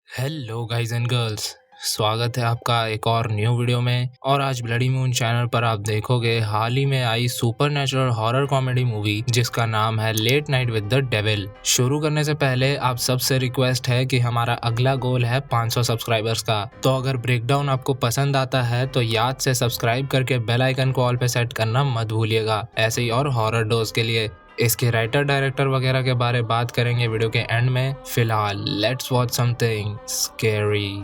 Hello guys and girls. स्वागत है आपका एक और न्यू वीडियो में। और आज ब्लडी मून चैनल पर आप देखोगे हाल ही में आई सुपरनैचुरल हॉरर कॉमेडी मूवी जिसका नाम है late night with the devil. शुरू करने से पहले आप सबसे रिक्वेस्ट है कि हमारा अगला गोल है 500 सब्सक्राइबर्स का। तो अगर ब्रेकडाउन आपको पसंद आता है तो याद से सब्सक्राइब करके बेल आइकन को ऑल पे सेट करना मत भूलिएगा, ऐसे ही और हॉरर डोज के लिए। इसके राइटर डायरेक्टर वगैरह के बारे बात करेंगे वीडियो के एंड में। फिलहाल लेट्स वॉच समथिंग स्कैरी।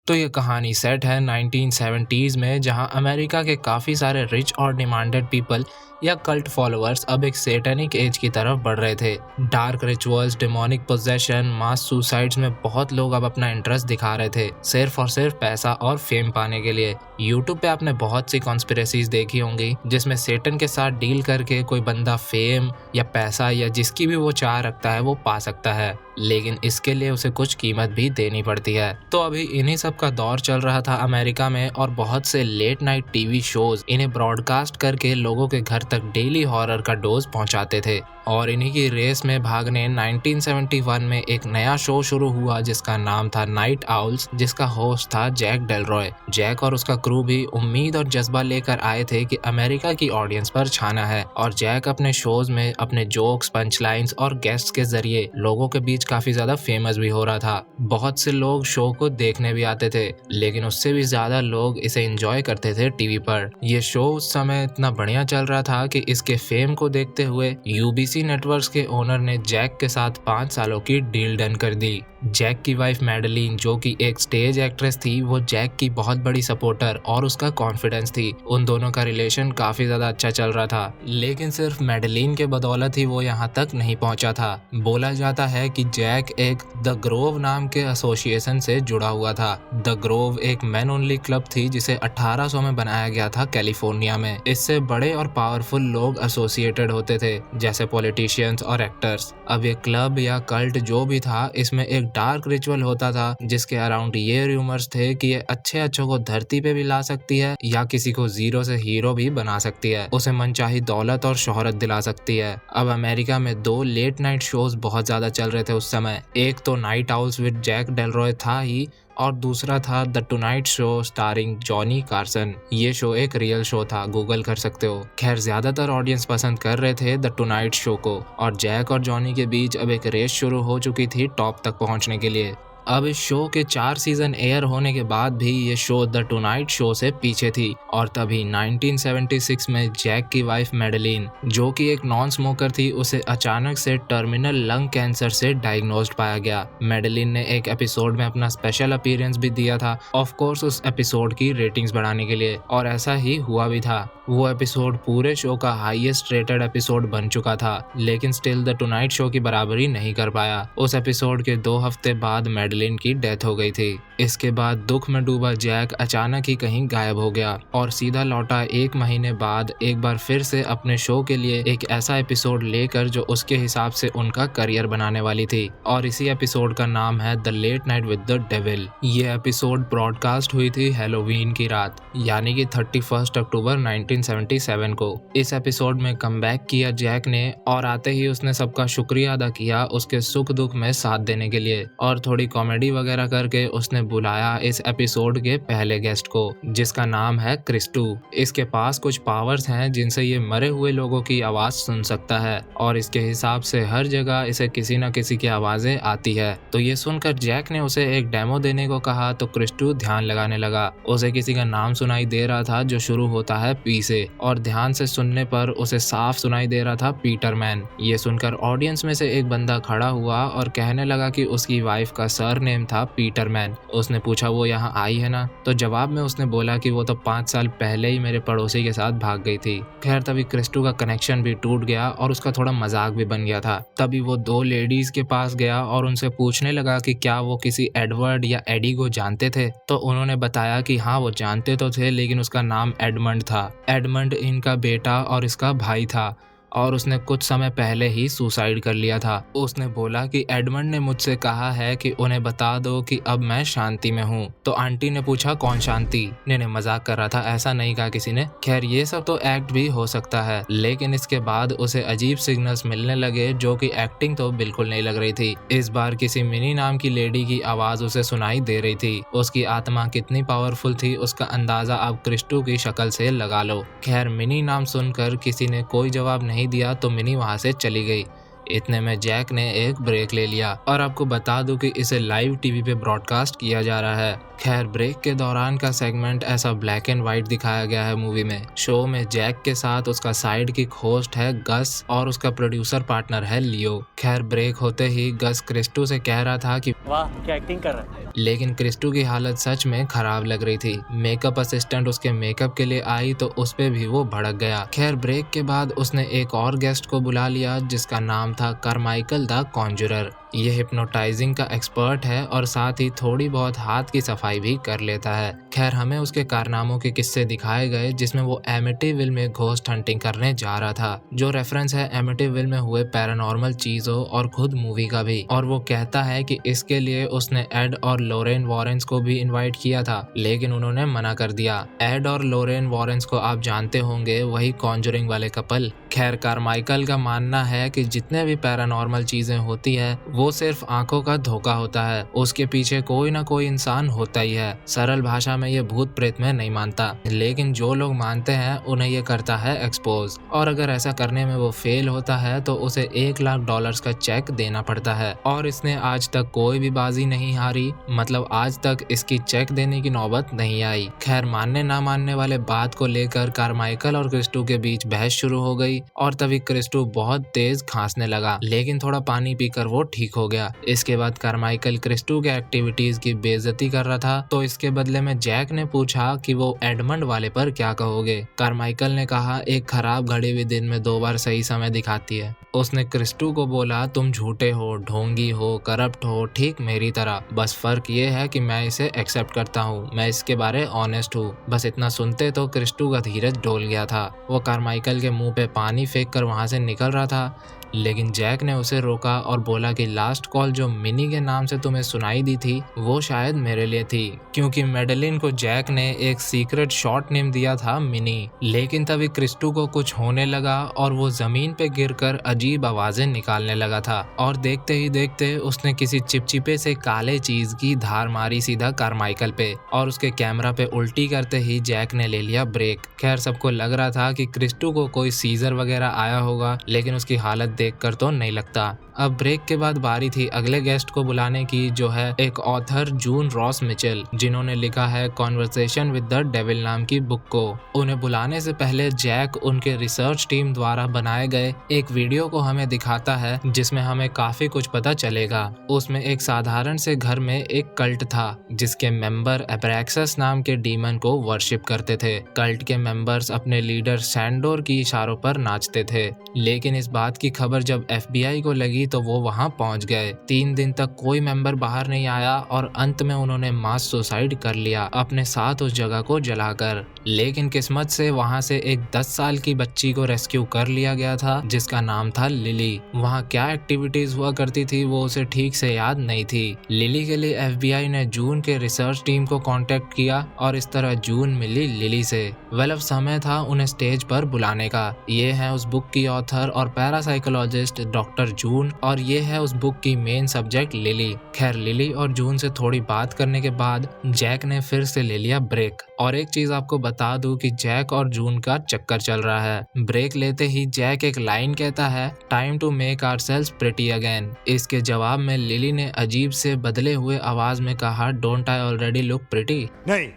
तो ये कहानी सेट है 1970s में, जहां अमेरिका के काफ़ी सारे रिच और डिमांडेड पीपल या कल्ट फॉलोअर्स अब एक सेटेनिक एज की तरफ बढ़ रहे थे। डार्क रिचुअल्स, डिमोनिक पोजेशन, मास सुसाइड्स में बहुत लोग अब अपना इंटरेस्ट दिखा रहे थे, सिर्फ और सिर्फ पैसा और फेम पाने के लिए। यूट्यूब पे आपने बहुत सी कॉन्स्पिरेसीज देखी होंगी जिसमें सेटन के साथ डील करके कोई बंदा फेम या पैसा या जिसकी भी वो चाह रखता है वो पा सकता है, लेकिन इसके लिए उसे कुछ कीमत भी देनी पड़ती है। तो अभी इन्हीं सब का दौर चल रहा था अमेरिका में, और बहुत से लेट नाइट टीवी शोज इन्हें ब्रॉडकास्ट करके लोगों के घर तक डेली हॉरर का डोज पहुंचाते थे। और इन्हीं की रेस में भागने 1971 में एक नया शो शुरू हुआ जिसका नाम था नाइट आउल्स, जिसका होस्ट था जैक डेलरॉय। जैक और उसका क्रू भी उम्मीद और जज्बा लेकर आए थे कि अमेरिका की ऑडियंस पर छाना है, और जैक अपने शोज में अपने जोक्स, पंच लाइन्स और गेस्ट्स के जरिए लोगों के बीच काफी ज्यादा फेमस भी हो रहा था। बहुत से लोग शो को देखने भी आते थे, लेकिन उससे भी ज्यादा लोग इसे एंजॉय करते थे टीवी पर। यह शो उस समय इतना बढ़िया चल रहा था कि इसके फेम को देखते हुए यूबीसी नेटवर्क्स के ओनर ने जैक के साथ 5 सालों की डील डन कर दी। जैक की वाइफ मैडेलिन, जो कि एक स्टेज एक्ट्रेस थी, वो जैक की बहुत बड़ी सपोर्टर और उसका कॉन्फिडेंस थी। उन दोनों का रिलेशन काफी ज्यादा अच्छा चल रहा था, लेकिन सिर्फ मैडेलिन के बदौलत ही वो यहाँ तक नहीं पहुंचा था। बोला जाता है कि जैक एक द ग्रोव नाम के एसोसिएशन से जुड़ा हुआ था। द ग्रोव एक मैन ओनली क्लब थी जिसे 1800 में बनाया गया था कैलिफोर्निया में। इससे बड़े और पावरफुल लोग एसोसिएटेड होते थे, जैसे पॉलिटिशियंस और एक्टर्स। अब ये क्लब या कल्ट जो भी था, इसमें एक डार्क रिचुअल होता था जिसके अराउंड ये रूमर्स थे कि ये अच्छों को धरती पे भी ला सकती है या किसी को जीरो से हीरो भी बना सकती है, उसे मनचाही दौलत और शोहरत दिला सकती है। अब अमेरिका में 2 लेट नाइट शोज बहुत ज्यादा चल रहे थे उस समय। एक तो night owls with Jack Delroy था ही, और दूसरा था the tonight show starring Johnny Carson. ये शो एक रियल शो था, गूगल कर सकते हो। खैर, ज्यादातर ऑडियंस पसंद कर रहे थे द टुनाइट शो को, और जैक और जॉनी के बीच अब एक रेस शुरू हो चुकी थी टॉप तक पहुंचने के लिए। अब इस शो के 4 सीजन एयर होने के बाद भी ये शो द टुनाइट शो से पीछे थी। और तभी 1976 में जैक की वाइफ मैडेलिन, जो कि एक नॉन स्मोकर थी, उसे अचानक से टर्मिनल लंग कैंसर से डायग्नोस्ड पाया गया। मैडेलिन ने एक एपिसोड में अपना स्पेशल अपीयरेंस भी दिया था, ऑफ कोर्स उस एपिसोड की रेटिंग्स बढ़ाने के लिए, और ऐसा ही हुआ भी था। वो एपिसोड पूरे शो का हाईएस्ट रेटेड एपिसोड बन चुका था, लेकिन स्टिल द टुनाइट शो की बराबरी नहीं कर पाया। उस एपिसोड के 2 हफ्ते बाद मैडेलिन की डेथ हो गई थी। इसके बाद दुख में डूबा जैक अचानक ही कहीं गायब हो गया और सीधा लौटा 1 महीने बाद, एक बार फिर से अपने शो के लिए एक ऐसा एपिसोड लेकर जो उसके हिसाब से उनका करियर बनाने वाली थी। और इसी एपिसोड का नाम है the late night with the devil. ये एपिसोड ब्रॉडकास्ट हुई थी हैलोवीन की रात, यानी कि 31 अक्टूबर 1977 को। इस एपिसोड में कमबैक किया जैक ने, और आते ही उसने सबका शुक्रिया अदा किया उसके सुख दुख में साथ देने के लिए, और थोड़ी कॉमेडी वगैरह करके उसने बुलाया इस एपिसोड के पहले गेस्ट को, जिसका नाम है क्रिस्टू। इसके पास कुछ पावर्स हैं जिनसे ये मरे हुए लोगों की आवाज सुन सकता है, और इसके हिसाब से हर जगह इसे किसी न किसी की आवाजें आती है। तो ये सुनकर जैक ने उसे एक डेमो देने को कहा, तो क्रिस्टू ध्यान लगाने लगा। उसे किसी का नाम सुनाई दे रहा था जो शुरू होता है पी से, और ध्यान से सुनने पर उसे साफ सुनाई दे रहा था पीटर मैन। ये सुनकर ऑडियंस में से एक बंदा खड़ा हुआ और कहने लगा कि उसकी वाइफ का सर नेम था पीटर मैन। उसने पूछा वो यहाँ आई है ना, तो जवाब में उसने बोला कि वो तो 5 साल पहले ही मेरे पड़ोसी के साथ भाग गई थी। खैर, तभी क्रिस्टू का कनेक्शन भी टूट गया और उसका थोड़ा मजाक भी बन गया था। तभी वो 2 लेडीज के पास गया और उनसे पूछने लगा कि क्या वो किसी एडवर्ड या एडी को जानते थे। तो उन्होंने बताया कि हाँ, वो जानते तो थे, लेकिन उसका नाम एडमंड था। एडमंड इनका बेटा और इसका भाई था, और उसने कुछ समय पहले ही सुसाइड कर लिया था। उसने बोला कि एडमंड ने मुझसे कहा है कि उन्हें बता दो कि अब मैं शांति में हूँ। तो आंटी ने पूछा कौन शांति? नहीं, मजाक कर रहा था, ऐसा नहीं कहा किसी ने। खैर ये सब तो एक्ट भी हो सकता है, लेकिन इसके बाद उसे अजीब सिग्नल्स मिलने लगे जो कि एक्टिंग तो बिल्कुल नहीं लग रही थी। इस बार किसी मिनी नाम की लेडी की आवाज उसे सुनाई दे रही थी। उसकी आत्मा कितनी पावरफुल थी उसका अंदाजा आप क्रिस्टो की शक्ल से लगा लो। खैर मिनी नाम सुनकर किसी ने कोई जवाब नहीं दिया तो मिनी वहां से चली गई। इतने में जैक ने एक ब्रेक ले लिया और आपको बता दूं कि इसे लाइव टीवी पे ब्रॉडकास्ट किया जा रहा है। खैर ब्रेक के दौरान का सेगमेंट ऐसा ब्लैक एंड व्हाइट दिखाया गया है मूवी में। शो में जैक के साथ उसका साइड किक होस्ट है गस और उसका प्रोड्यूसर पार्टनर है लियो। खैर ब्रेक होते ही गस क्रिस्टो से कह रहा था कि वाह क्या एक्टिंग कर रहा है, लेकिन क्रिस्टो की हालत सच में खराब लग रही थी। मेकअप असिस्टेंट उसके मेकअप के लिए आई तो उस पे भी वो भड़क गया। खैर ब्रेक के बाद उसने एक और गेस्ट को बुला लिया जिसका नाम था कारमाइकल द कॉन्जुरर। ये हिप्नोटाइजिंग का एक्सपर्ट है और साथ ही थोड़ी बहुत हाथ की सफाई भी कर लेता है। खैर हमें उसके कारनामों के किस्से दिखाए गए जिसमें वो एमिटीविल में घोस्ट हंटिंग करने जा रहा था, जो रेफरेंस है एमिटीविल में हुए पैरानॉर्मल चीजों और खुद मूवी का भी। और वो कहता है कि इसके लिए उसने एड और लोरेन वॉरेंस को भी इनवाइट किया था, लेकिन उन्होंने मना कर दिया। एड और लोरेन वॉरेंस को आप जानते होंगे, वही कॉन्जरिंग वाले कपल। खैर कारमाइकल का मानना है कि जितने भी पैरानॉर्मल चीजें होती है वो सिर्फ आंखों का धोखा होता है, उसके पीछे कोई ना कोई इंसान होता ही है। सरल भाषा में ये भूत प्रेत में नहीं मानता, लेकिन जो लोग मानते हैं उन्हें ये करता है एक्सपोज। और अगर ऐसा करने में वो फेल होता है तो उसे $1,00,000 का चेक देना पड़ता है। और इसने आज तक कोई भी बाजी नहीं हारी, मतलब आज तक इसकी चेक देने की नौबत नहीं आई। खैर मानने ना मानने वाले बात को लेकर कारमाइकल और क्रिस्टो के बीच बहस शुरू हो गई और तभी क्रिस्टो बहुत तेज खांसने लगा, लेकिन थोड़ा पानी पीकर वो ठीक हो गया। इसके बाद कारमाइकल क्रिस्टो के एक्टिविटीज की बेइज्जती कर रहा था, तो इसके बदले में जैक ने पूछा कि वो एडमंड वाले पर क्या कहोगे। कारमाइकल ने कहा एक खराब घड़ी भी दिन में 2 बार सही समय दिखाती है। उसने क्रिस्टो को बोला तुम झूठे हो, ढोंगी हो, करप्ट हो, ठीक मेरी तरह, बस फर्क ये है कि मैं इसे एक्सेप्ट करता हूँ, मैं इसके बारे ऑनेस्ट हूँ। बस इतना सुनते तो क्रिस्टो का धीरज डोल गया था। वो कारमाइकल के मुंह पे पानी फेंक कर वहां से निकल रहा था, लेकिन जैक ने उसे रोका और बोला कि लास्ट कॉल जो मिनी के नाम से तुम्हें सुनाई दी थी वो शायद मेरे लिए थी, क्योंकि मेडेलिन को जैक ने एक सीक्रेट शॉर्ट नेम दिया था मिनी। लेकिन तभी क्रिस्टो को कुछ होने लगा और वो जमीन पे गिरकर अजीब आवाजें निकालने लगा था और देखते ही देखते उसने किसी चिपचिपे से काले चीज की धार मारी सीधा कारमाइकल पे और उसके कैमरा पे उल्टी करते ही जैक ने ले लिया ब्रेक। खैर सबको लग रहा था कि क्रिस्टो को कोई सीजर वगैरह आया होगा, लेकिन उसकी हालत देखकर तो नहीं लगता। अब ब्रेक के बाद बारी थी अगले गेस्ट को बुलाने की, जो है एक ऑथर जून रॉस मिचेल, जिन्होंने लिखा है कॉन्वर्सेशन विद द डेविल नाम की बुक को। उन्हें बुलाने से पहले जैक उनके रिसर्च टीम द्वारा बनाए गए एक वीडियो को हमें दिखाता है जिसमें हमें काफी कुछ पता चलेगा। उसमें एक साधारण से घर में एक कल्ट था जिसके मेंबर एब्रैक्सस नाम के डीमन को वर्शिप करते थे। कल्ट के मेंबर्स अपने लीडर सैंडोर की इशारों पर नाचते थे, लेकिन इस बात की खबर जब FBI को लगी तो वो वहां पहुंच गए। 3 दिन तक कोई मेंबर बाहर नहीं आया और अंत में उन्होंने मास सुसाइड कर लिया अपने साथ उस जगह को जलाकर। लेकिन किस्मत से वहां से एक 10 साल की बच्ची को रेस्क्यू कर लिया गया था जिसका नाम था लिली। वहां क्या एक्टिविटीज हुआ करती थी वो उसे ठीक से याद नहीं थी। लिली के लिए FBI ने जून के रिसर्च टीम को कांटेक्ट किया और इस तरह जून मिली लिली से। वेल अब समय था उन्हें स्टेज पर बुलाने का। ये है उस बुक की ऑथर और पैरासाइकोलॉजिस्ट डॉक्टर जून और ये है उस बुक की मेन सब्जेक्ट लिली। खैर लिली और जून से थोड़ी बात करने के बाद जैक ने फिर से ले लिया ब्रेक। और एक चीज आपको बता दूं कि जैक और जून का चक्कर चल रहा है। ब्रेक लेते ही जैक एक लाइन कहता है time to make ourselves pretty again. इसके जवाब में लिली ने अजीब से बदले हुए आवाज में कहा don't I already look pretty. नहीं।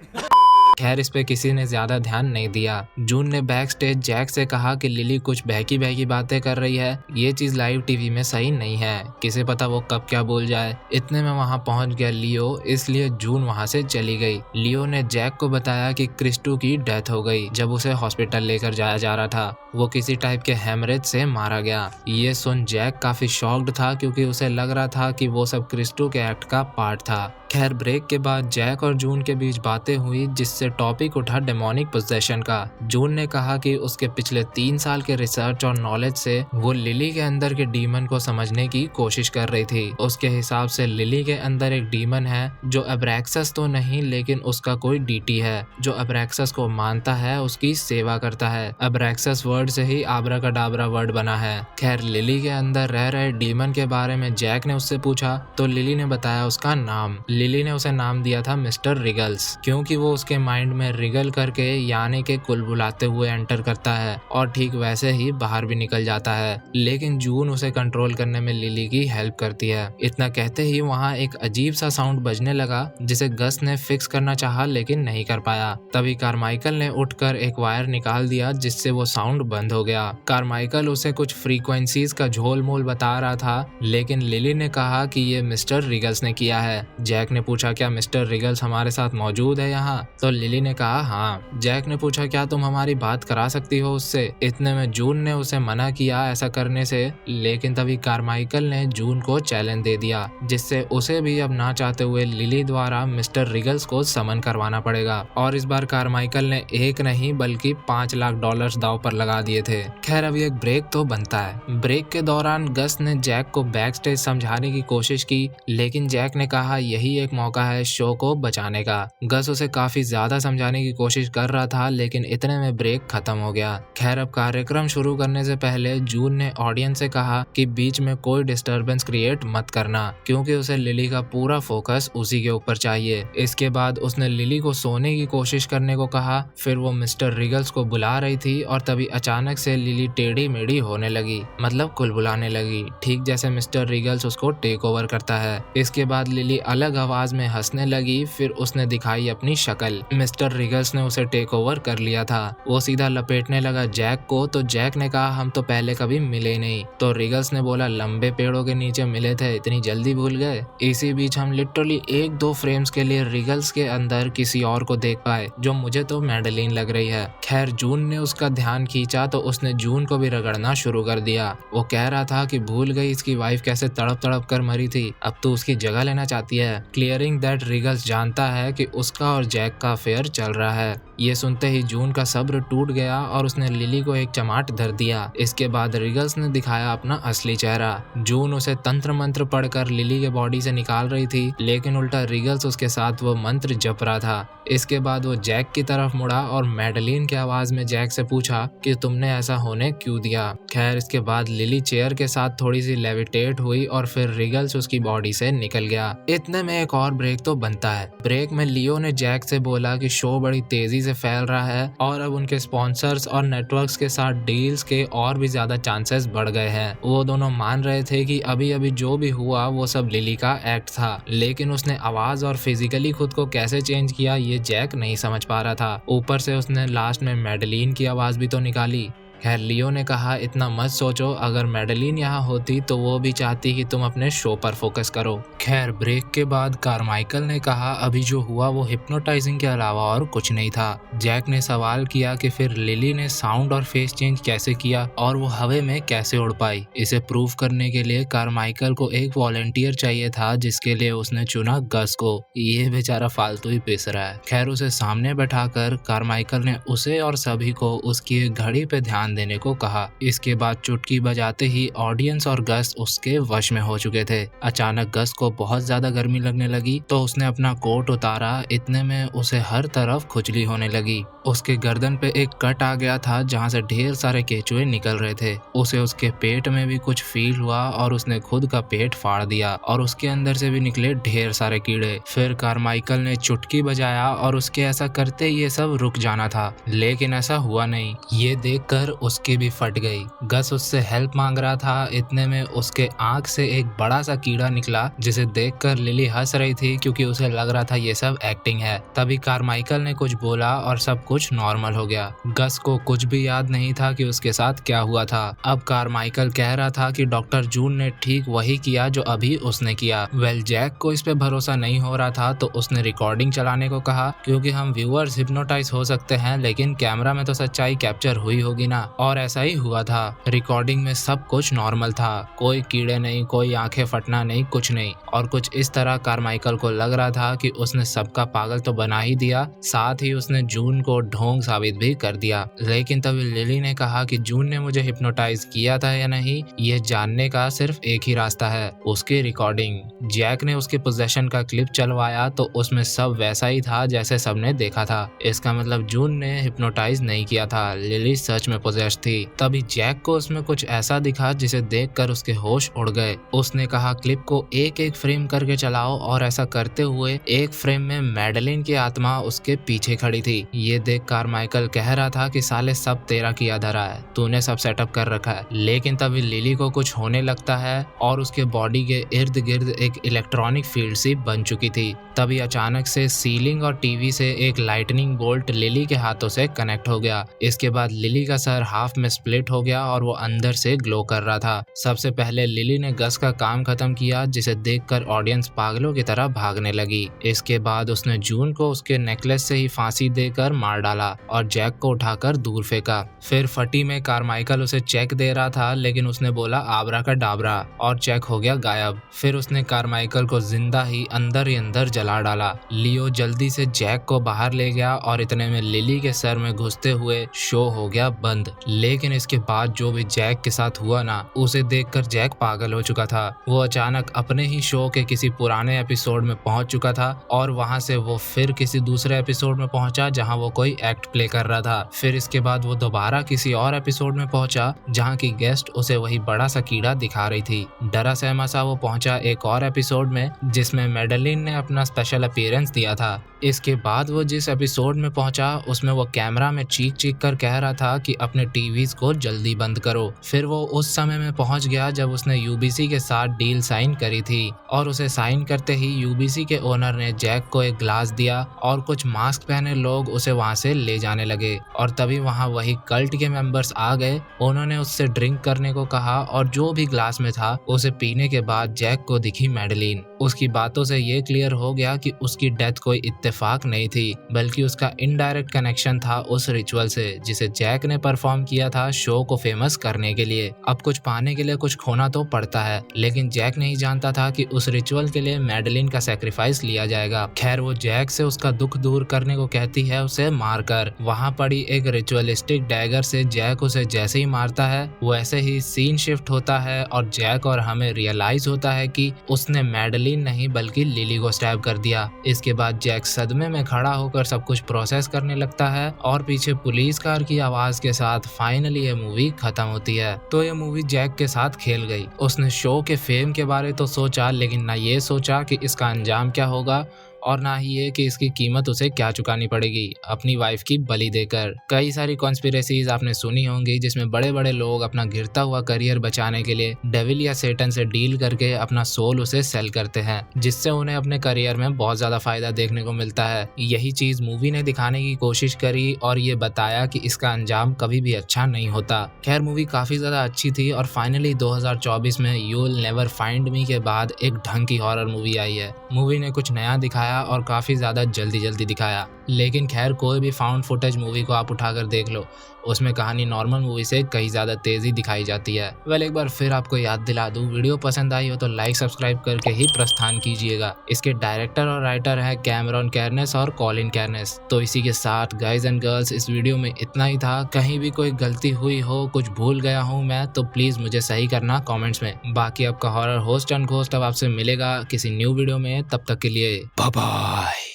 खैर इस पे किसी ने ज्यादा ध्यान नहीं दिया। जून ने बैक स्टेज जैक से कहा कि लिली कुछ बहकी बहकी बातें कर रही है, ये चीज लाइव टीवी में सही नहीं है, किसे पता वो कब क्या बोल जाए। इतने में वहां पहुंच गया लियो, इसलिए जून वहां से चली गई। लियो ने जैक को बताया कि क्रिस्टो की डेथ हो गई जब उसे हॉस्पिटल लेकर जाया जा रहा था। वो किसी टाइप के हेमरेज से मारा गया। ये सुन जैक काफी शॉक्ड था क्योंकि उसे लग रहा था कि वो सब क्रिस्टो के एक्ट का पार्ट था। खैर ब्रेक के बाद जैक और जून के बीच बातें हुई जिससे टॉपिक उठा डेमोनिक पोजेशन का। जून ने कहा कि उसके पिछले 3 साल के रिसर्च और नॉलेज से वो लिली के अंदर के डीमन को समझने की कोशिश कर रही थी। उसके हिसाब से लिली के अंदर एक डीमन है जो अब्रैक्सस तो नहीं लेकिन उसका कोई डीटी है जो अब्रैक्सस को मानता है, उसकी सेवा करता है। अब्रैक्सस वर्ड से ही आब्राकाडाब्रा वर्ड बना है। खैर, लिली के अंदर रह रहे डीमन के बारे में जैक ने उससे पूछा तो लिली ने बताया उसका नाम। लिली ने उसे नाम दिया था मिस्टर रिगल्स, क्योंकि वो उसके माइंड में रिगल करके यानी के कुलबुलाते हुए एंटर करता है और ठीक वैसे ही बाहर भी निकल जाता है। लेकिन जून उसे कंट्रोल करने में लिली की हेल्प करती है। इतना कहते ही वहाँ एक अजीब सा साउंड बजने लगा जिसे गस ने फिक्स करना चाहा लेकिन नहीं कर पाया। तभी कारमाइकल ने उठकर एक वायर निकाल दिया जिससे वो साउंड बंद हो गया। कारमाइकल उसे कुछ फ्रीक्वेंसीज का झोल मोल बता रहा था, लेकिन लिली ने कहा कि ये मिस्टर रिगल्स ने किया है। जैक ने पूछा क्या मिस्टर रिगल्स हमारे साथ मौजूद है यहाँ? तो लिली ने कहा हाँ। जैक ने पूछा क्या तुम हमारी बात करा सकती हो उससे? इतने में जून ने उसे मना किया ऐसा करने से, लेकिन तभी कारमाइकल ने जून को चैलेंज दे दिया जिससे उसे भी अब ना चाहते हुए लिली द्वारा मिस्टर रिगल्स को समन करवाना पड़ेगा। और इस बार कारमाइकल ने एक नहीं बल्कि $5 लाख दांव पर लगा दिए थे। खैर, अभी एक ब्रेक तो बनता है। ब्रेक के दौरान गस ने जैक को बैक स्टेज समझाने की कोशिश की, लेकिन जैक ने कहा यही एक मौका है शो को बचाने का। गस उसे काफी ज्यादा समझाने की कोशिश कर रहा था, लेकिन इतने में ब्रेक खत्म हो गया। खैर, अब कार्यक्रम शुरू करने से पहले जून ने ऑडियंस से कहा कि बीच में कोई डिस्टरबेंस क्रिएट मत करना, क्योंकि उसे लिली का पूरा फोकस उसी के ऊपर चाहिए। इसके बाद उसने लिली को सोने की कोशिश करने को कहा। फिर वो मिस्टर रिगल्स को बुला रही थी और तभी अचानक से लिली टेढ़ी मेढ़ी होने लगी, मतलब कुलबुलाने लगी, ठीक जैसे मिस्टर रिगल्स उसको टेक ओवर करता है। इसके बाद लिली अलग आवाज में हंसने लगी। फिर उसने दिखाई अपनी शक्ल। मिस्टर रिगल्स ने उसे टेक ओवर कर लिया था। वो सीधा लपेटने लगा जैक को। तो जैक ने कहा हम तो पहले कभी मिले नहीं। तो रिगल्स ने बोला लंबे पेड़ों के नीचे मिले थे, इतनी जल्दी भूल गए? इसी बीच हम लिटरली 1-2 फ्रेम्स के लिए रिगल्स के अंदर किसी और को देख पाए जो मुझे तो मैडेलिन लग रही है। खैर, जून ने उसका ध्यान खींचा तो उसने जून को भी रगड़ना शुरू कर दिया। वो कह रहा था कि भूल गई इसकी वाइफ कैसे तड़प तड़प कर मरी थी, अब तो उसकी जगह लेना चाहती है। क्लियरिंग दैट रिगल्स जानता है कि उसका और जैक का अफेयर चल रहा है। ये सुनते ही जून का सब्र टूट गया और उसने लिली को एक चमाट धर दिया। इसके बाद रिगल्स ने दिखाया अपना असली चेहरा। जून उसे तंत्र मंत्र पढ़कर लिली के बॉडी से निकाल रही थी, लेकिन उल्टा रिगल्स उसके साथ वो मंत्र जप रहा था। इसके बाद वो जैक की तरफ मुड़ा और मैडेलिन की आवाज में जैक से पूछा कि तुमने ऐसा होने क्यों दिया। खैर, इसके बाद लिली चेयर के साथ थोड़ी सी लेविटेट हुई और फिर रिगल्स उसकी बॉडी से निकल गया। इतने में एक और ब्रेक तो बनता है। ब्रेक में लियो ने जैक से बोला कि शो बड़ी तेजी से फैल रहा है और अब उनके स्पॉन्सर्स और नेटवर्क्स के साथ डील्स के और भी ज्यादा चांसेस बढ़ गए हैं। वो दोनों मान रहे थे कि अभी अभी जो भी हुआ वो सब लिली का एक्ट था, लेकिन उसने आवाज और फिजिकली खुद को कैसे चेंज किया ये जैक नहीं समझ पा रहा था। ऊपर से उसने लास्ट में मैडेलिन की आवाज भी तो निकाली। खैर, लियो ने कहा इतना मत सोचो, अगर मैडेलिन यहाँ होती तो वो भी चाहती कि तुम अपने शो पर फोकस करो। खैर, ब्रेक के बाद कारमाइकल ने कहा अभी जो हुआ वो हिप्नोटाइजिंग के अलावा और कुछ नहीं था। जैक ने सवाल किया कि फिर लिली ने साउंड और फेस चेंज कैसे किया और वो हवा में कैसे उड़ पाई। इसे प्रूव करने के लिए कारमाइकल को एक वॉलंटियर चाहिए था, जिसके लिए उसने चुना गस को। ये बेचारा फालतू ही पिस रहा है। खैर, उसे सामने बैठाकर कारमाइकल ने उसे और सभी को उसकी घड़ी पे ध्यान देने को कहा। इसके बाद चुटकी बजाते ही ऑडियंस और गस उसके वश में हो चुके थे। अचानक गस को बहुत ज्यादा गर्मी लगने लगी तो उसने अपना कोट उतारा। इतने में उसे हर तरफ खुजली होने लगी। उसके गर्दन पे एक कट आ गया था जहाँ से ढेर सारे केचुए निकल रहे थे। उसे उसके पेट में भी कुछ फील हुआ और उसने खुद का पेट फाड़ दिया और उसके अंदर से भी निकले ढेर सारे कीड़े। फिर कारमाइकल ने चुटकी बजाया और उसके ऐसा करते ये सब रुक जाना था, लेकिन ऐसा हुआ नहीं। ये देखकर उसकी भी फट गई। गस उससे हेल्प मांग रहा था। इतने में उसके आंख से एक बड़ा सा कीड़ा निकला, जिसे देखकर लिली हंस रही थी क्योंकि उसे लग रहा था ये सब एक्टिंग है। तभी कारमाइकल ने कुछ बोला और सब कुछ नॉर्मल हो गया। गस को कुछ भी याद नहीं था कि उसके साथ क्या हुआ था। अब कारमाइकल कह रहा था कि डॉक्टर जून ने ठीक वही किया जो अभी उसने किया। वेल, जैक को इस पे भरोसा नहीं हो रहा था तो उसने रिकॉर्डिंग चलाने को कहा, क्योंकि हम व्यूअर्स हिप्नोटाइज हो सकते हैं लेकिन कैमरा में तो सच्चाई कैप्चर हुई होगी ना। और ऐसा ही हुआ था। रिकॉर्डिंग में सब कुछ नॉर्मल था, कोई कीड़े नहीं, कोई आंखें फटना नहीं, कुछ नहीं। और कुछ इस तरह कारमाइकल को लग रहा था कि उसने सबका पागल तो बना ही दिया, साथ ही उसने जून को ढोंग साबित भी कर दिया। लेकिन तभी लिली ने कहा कि जून ने मुझे हिप्नोटाइज किया था या नहीं, ये जानने का सिर्फ एक ही रास्ता है, उसकी रिकॉर्डिंग। जैक ने उसके पोजेशन का क्लिप चलवाया तो उसमें सब वैसा ही था जैसे सबने देखा था। इसका मतलब जून ने हिप्नोटाइज नहीं किया था, लिली सच में पोजेस थी। तभी जैक को उसमें कुछ ऐसा दिखा जिसे देखकर उसके होश उड़ गए। उसने कहा क्लिप को एक एक फ्रेम करके चलाओ, और ऐसा करते हुए एक फ्रेम में मैडेलिन की आत्मा उसके पीछे खड़ी थी। ये देख कारमाइकल कह रहा था कि साले सब तेरा किया धरा है, तूने सब सेटअप कर रखा है। लेकिन तभी लिली को कुछ होने लगता है और उसके बॉडी के इर्द गिर्द एक इलेक्ट्रॉनिक फील्ड सी बन चुकी थी। तभी अचानक से सीलिंग और टीवी से एक लाइटनिंग बोल्ट लिली के हाथों से कनेक्ट हो गया। इसके बाद लिली का सर हाफ में स्प्लिट हो गया और वो अंदर से ग्लो कर रहा था। सबसे पहले लिली ने गस का काम खत्म किया, जिसे देखकर ऑडियंस पागलों की तरह भागने लगी। इसके बाद उसने जून को उसके नेकलेस से ही फांसी देकर मार डाला और जैक को उठाकर दूर फेंका। फिर फटी में कारमाइकल उसे चेक दे रहा था, लेकिन उसने बोला आबरा का डाबरा और चेक हो गया गायब। फिर उसने कारमाइकल को जिंदा ही अंदर जला डाला। लियो जल्दी से जैक को बाहर ले गया और इतने में लिली के सर में घुसते हुए शो हो गया बंद। लेकिन इसके बाद जो भी जैक के साथ हुआ ना, उसे देखकर जैक पागल हो चुका था। वो अचानक अपने ही शो के किसी पुराने एपिसोड में पहुंच चुका था और वहां से वो फिर किसी दूसरे एपिसोड में पहुंचा जहां वो कोई एक्ट प्ले कर रहा था। फिर इसके बाद वो दोबारा किसी और एपिसोड में पहुंचा जहां की गेस्ट उसे वही बड़ा सा कीड़ा दिखा रही थी। डरा सहमा सा वो पहुंचा एक और एपिसोड में जिसमें मैडेलिन ने अपना स्पेशल अपीयरेंस दिया था। इसके बाद वो जिस एपिसोड में पहुंचा उसमें वो कैमरा में चीख कर कह रहा था कि अपने टीवीज को जल्दी बंद करो। फिर वो उस समय में पहुंच गया जब उसने यूबीसी के साथ डील साइन करी थी और उसे साइन करते ही यूबीसी के ओनर ने जैक को एक ग्लास दिया और कुछ मास्क पहने लोग उसे वहां से ले जाने लगे। और तभी वहां वही कल्ट के मेंबर्स आ गए। उन्होंने उससे ड्रिंक करने को कहा और जो भी ग्लास में था उसे पीने के बाद जैक को दिखी मैडेलिन। उसकी बातों से ये क्लियर हो गया कि उसकी डेथ कोई इत्तेफाक नहीं थी, बल्कि उसका इनडायरेक्ट कनेक्शन था उस रिचुअल से जिसे जैक ने परफॉर्म किया था शो को फेमस करने के लिए। अब कुछ पाने के लिए कुछ खोना तो पड़ता है, लेकिन जैक नहीं जानता था कि उस रिचुअल के लिए मैडेलिन का सैक्रिफाइस लिया जाएगा। खैर वो जैक से उसका दुख दूर करने को कहती है उसे मारकर। वहां पड़ी एक रिचुअलिस्टिक डैगर से जैक उसे जैसे ही मारता है वैसे ही सीन शिफ्ट होता है और जैक और हमें रियलाइज होता है कि उसने मैडेलिन नहीं बल्कि लिली को स्टैब कर दिया। इसके बाद जैक सदमे में खड़ा होकर सब कुछ प्रोसेस करने लगता है और पीछे पुलिस कार की आवाज के साथ फाइनली ये मूवी खत्म होती है। तो ये मूवी जैक के साथ खेल गई। उसने शो के फेम के बारे तो सोचा, लेकिन ना ये सोचा कि इसका अंजाम क्या होगा और ना ही ये कि इसकी कीमत उसे क्या चुकानी पड़ेगी अपनी वाइफ की बलि देकर। कई सारी कॉन्स्पिरेसीज आपने सुनी होंगी जिसमें बड़े बड़े लोग अपना गिरता हुआ करियर बचाने के लिए डेविल या सेटन से डील करके अपना सोल उसे सेल करते हैं, जिससे उन्हें अपने करियर में बहुत ज्यादा फायदा देखने को मिलता है। यही चीज मूवी ने दिखाने की कोशिश करी और ये बताया कि इसका अंजाम कभी भी अच्छा नहीं होता। खैर मूवी काफी ज्यादा अच्छी थी और फाइनली 2024 में you will never find me के बाद एक ढंग की हॉरर मूवी आई है। मूवी ने कुछ नया दिखाया और काफी ज्यादा जल्दी दिखाया। लेकिन खैर कोई भी फाउंड फुटेज मूवी को आप उठाकर देख लो, उसमें कहानी नॉर्मल मूवी से कहीं ज्यादा तेजी दिखाई जाती है। एक बार फिर आपको याद दिला दूं, वीडियो पसंद आई हो तो लाइक सब्सक्राइब करके ही प्रस्थान कीजिएगा। इसके डायरेक्टर और राइटर है कैमरॉन कैर्नेस और कॉलिन कैर्नेस। तो इसी के साथ गाइज एंड गर्ल्स इस वीडियो में इतना ही था। कहीं भी कोई गलती हुई हो, कुछ भूल गया हूँ मैं, तो प्लीज मुझे सही करना कॉमेंट्स में। बाकी आपका हॉरर होस्ट एंड घोस्ट अब आपसे मिलेगा किसी न्यू वीडियो में। तब तक के लिए बाय बाय।